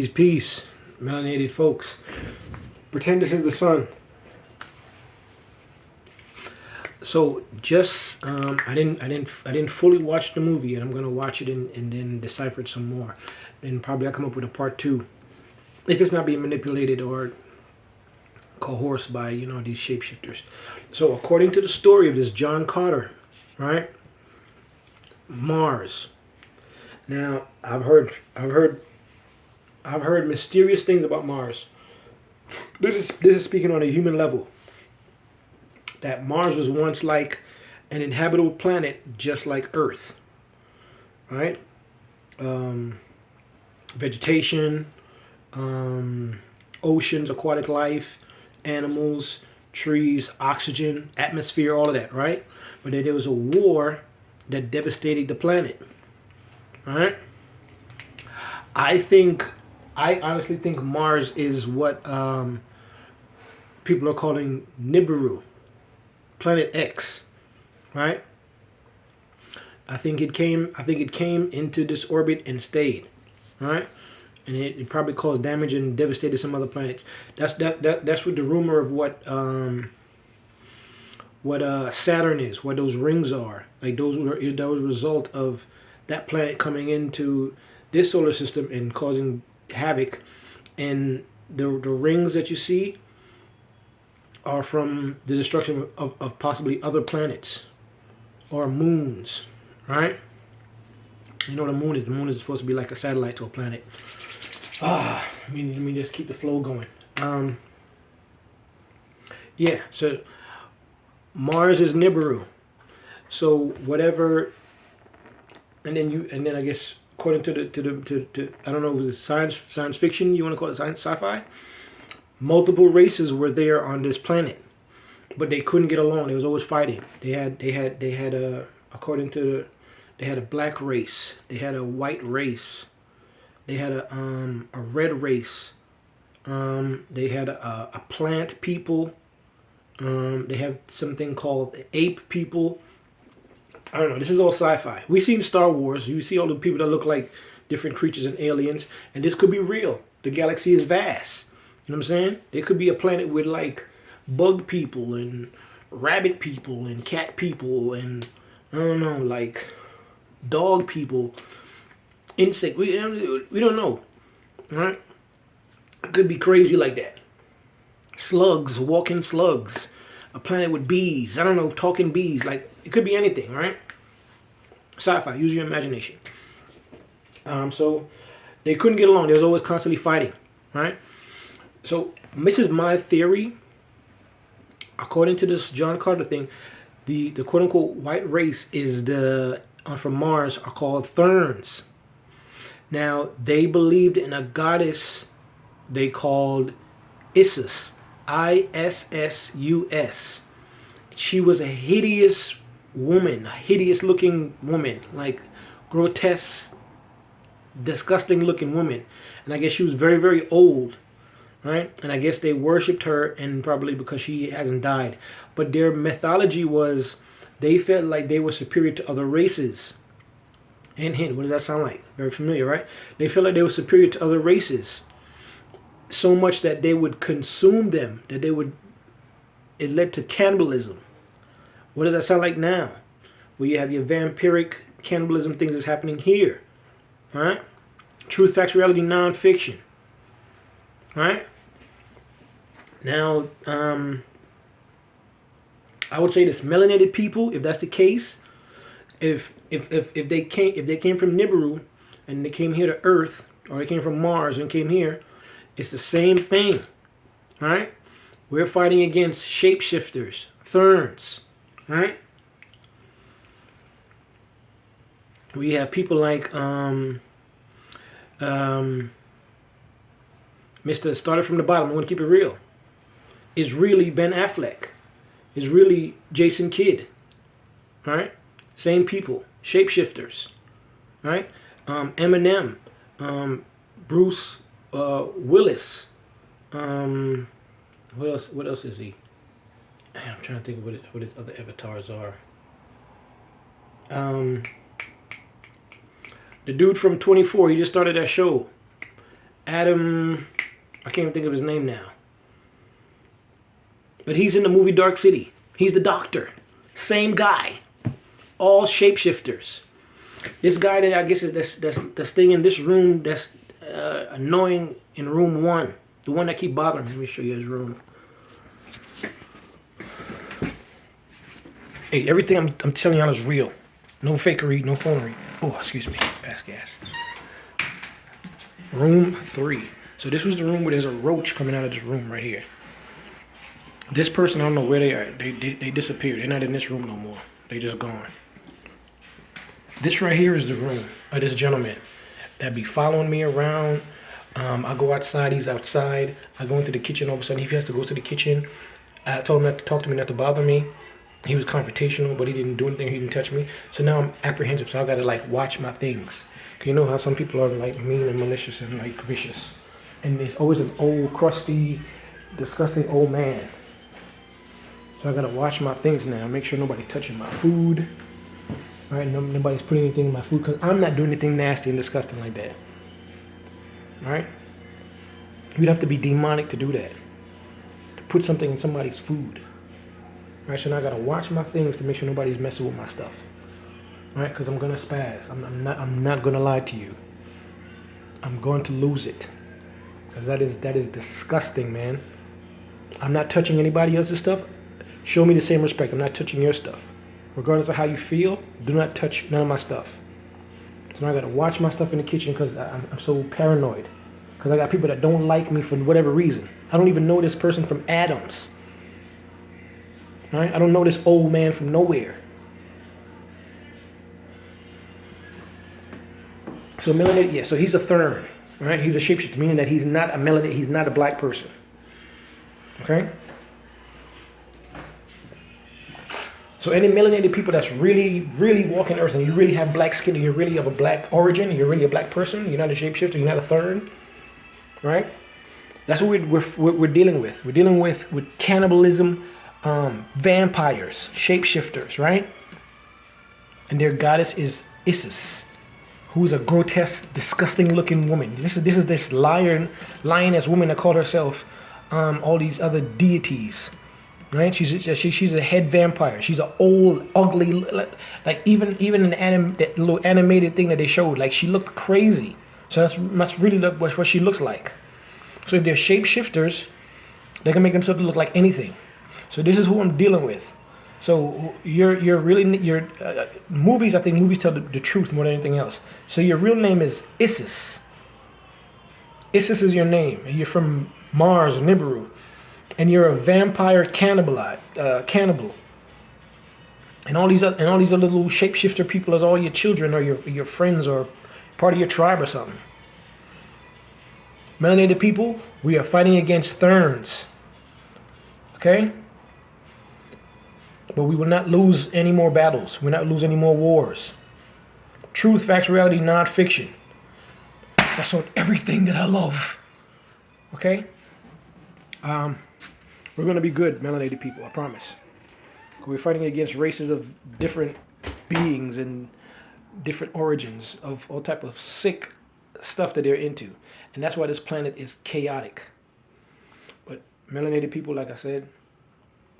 Peace, melanated folks. Pretend this is the sun. So just I didn't fully watch the movie, and I'm gonna watch it and then decipher it some more. Then probably I'll come up with a part 2 if it's not being manipulated or coerced by these shapeshifters. So according to the story of this John Carter, right? Mars. Now I've heard mysterious things about Mars. This is speaking on a human level. That Mars was once like an inhabitable planet, just like Earth, right? Vegetation, oceans, aquatic life, animals, trees, oxygen, atmosphere, all of that, right? But then there was a war that devastated the planet, right? I honestly think Mars is what people are calling Nibiru, Planet X, right? I think it came into this orbit and stayed, right? And it probably caused damage and devastated some other planets. That's what the rumor of what Saturn is, what those rings are. Like those were a result of that planet coming into this solar system and causing havoc. And the rings that you see are from the destruction of possibly other planets or moons, right? You know what a moon is? The moon is supposed to be like a satellite to a planet. Let me just keep the flow going. Yeah, so Mars is Nibiru. So whatever, and then I guess according to I don't know, was it science fiction? You want to call it sci-fi? Multiple races were there on this planet, but they couldn't get along. They was always fighting. They had a they had a black race. They had a white race. They had a red race. They had a plant people. They have something called ape people. I don't know. This is all sci-fi. We've seen Star Wars. You see all the people that look like different creatures and aliens, and this could be real. The galaxy is vast. You know what I'm saying? There could be a planet with like bug people and rabbit people and cat people and I don't know, like dog people, insect. We don't know, right? It could be crazy like that. Slugs, walking slugs, a planet with bees. I don't know, talking bees. Like it could be anything, right? Sci-fi. Use your imagination. So they couldn't get along. They was always constantly fighting, right? So this is my theory. According to this John Carter thing, the quote unquote white race is from Mars are called Therns. Now they believed in a goddess they called Isis, Issus. She was a hideous woman, a hideous looking woman, like grotesque, disgusting looking woman. And I guess she was very, very old. Right? And I guess they worshipped her, and probably because she hasn't died. But their mythology was they felt like they were superior to other races. Hint, hint, what does that sound like? Very familiar, right? They felt like they were superior to other races. So much that they would consume them, it led to cannibalism. What does that sound like now? Well, you have your vampiric cannibalism things that's happening here. Right? Truth, facts, reality, non-fiction. Right? Now, I would say this: melanated people, if that's the case, if they came from Nibiru and they came here to Earth, or they came from Mars and came here, it's the same thing, right? We're fighting against shapeshifters, Therns, right? We have people like Mr. Started from the bottom. I'm going to keep it real. Is really Ben Affleck. Is really Jason Kidd. Right? Same people. Shapeshifters. Right? Eminem. Bruce Willis. What else is he? I'm trying to think of what his other avatars are. The dude from 24, he just started that show. Adam, I can't even think of his name now. But he's in the movie Dark City. He's the doctor. Same guy. All shapeshifters. This guy that I guess is that's staying in this room that's annoying in room 1. The one that keep bothering me. Let me show you his room. Hey, everything I'm telling y'all is real. No fakery, no phonery. Oh, excuse me. Pass gas. Room 3. So this was the room where there's a roach coming out of this room right here. This person, I don't know where they are. They disappeared. They're not in this room no more. They just gone. This right here is the room of this gentleman that be following me around. I go outside. He's outside. I go into the kitchen. All of a sudden, he has to go to the kitchen. I told him not to talk to me, not to bother me. He was confrontational, but he didn't do anything. He didn't touch me. So now I'm apprehensive. So I got to like watch my things. You know how some people are like mean and malicious and like vicious. And there's always an old, crusty, disgusting old man. So I gotta watch my things now. Make sure nobody's touching my food. All right, nobody's putting anything in my food because I'm not doing anything nasty and disgusting like that. All right? You'd have to be demonic to do that. To put something in somebody's food. All right, so now I gotta watch my things to make sure nobody's messing with my stuff. All right, because I'm gonna spaz. I'm not gonna lie to you. I'm going to lose it. Because that is disgusting, man. I'm not touching anybody else's stuff. Show me the same respect. I'm not touching your stuff. Regardless of how you feel, do not touch none of my stuff. So now I gotta watch my stuff in the kitchen because I'm so paranoid. Because I got people that don't like me for whatever reason. I don't even know this person from Adams. All right? I don't know this old man from nowhere. So melanated, yeah, so he's a Thurn, right? He's a shapeshifter, meaning that he's not a melanated, he's not a black person. Okay? So any melanated people that's really, really walking Earth and you really have black skin, and you're really of a black origin, you're really a black person, you're not a shapeshifter, you're not a Thurn, right? That's what we're dealing with. We're dealing with cannibalism, vampires, shapeshifters, right? And their goddess is Isis, who's a grotesque, disgusting-looking woman. This is this lioness woman that called herself all these other deities, right? She's a head vampire. She's an old, ugly, like even in that little animated thing that they showed, like she looked crazy. So that must really look what she looks like. So if they're shapeshifters, they can make themselves look like anything. So this is who I'm dealing with. So movies. I think movies tell the truth more than anything else. So your real name is Isis. Isis is your name. You're from Mars or Nibiru, and you're a vampire cannibal. And all these other little shapeshifter people are all your children or your friends or part of your tribe or something. Melanated people, we are fighting against Therns. Okay? But we will not lose any more battles. We will not lose any more wars. Truth, facts, reality, non-fiction. That's on everything that I love. Okay? We're going to be good, melanated people, I promise. We're fighting against races of different beings and different origins of all type of sick stuff that they're into. And that's why this planet is chaotic. But melanated people, like I said,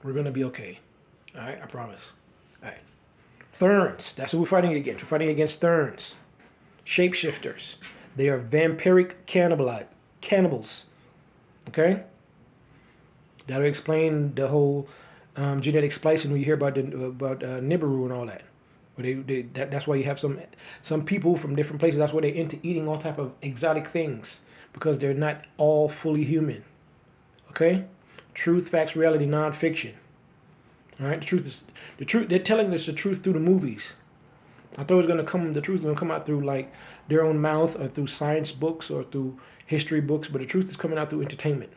we're going to be okay. All right, I promise. All right. Therns, that's what we're fighting against. We're fighting against Therns. Shapeshifters. They are vampiric cannibals. Okay? That'll explain the whole genetic splicing when you hear about Nibiru and all that. That's why you have some people from different places. That's why they're into eating all type of exotic things, because they're not all fully human. Okay? Truth, facts, reality, non-fiction. All right, the truth. They're telling us the truth through the movies. I thought the truth was gonna come out through like their own mouth or through science books or through history books, but the truth is coming out through entertainment.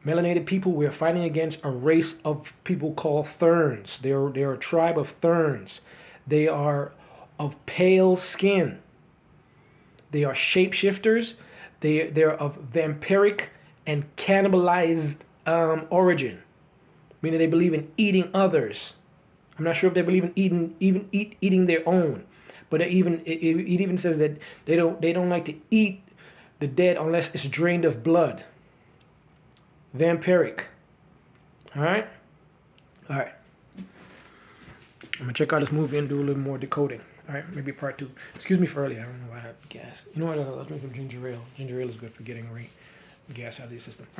Melanated people, we're fighting against a race of people called Therns. They're a tribe of Therns. They are of pale skin. They are shapeshifters. They're of vampiric and cannibalized origin. Meaning they believe in eating others. I'm not sure if they believe in eating their own, but it even says that they don't like to eat the dead unless it's drained of blood. Vampiric. All right? All right. I'm going to check out this movie and do a little more decoding. All right? Maybe part 2. Excuse me for earlier. I don't know why I had gas. You know what? Let's drink some ginger ale. Ginger ale is good for getting gas out of the system. All right.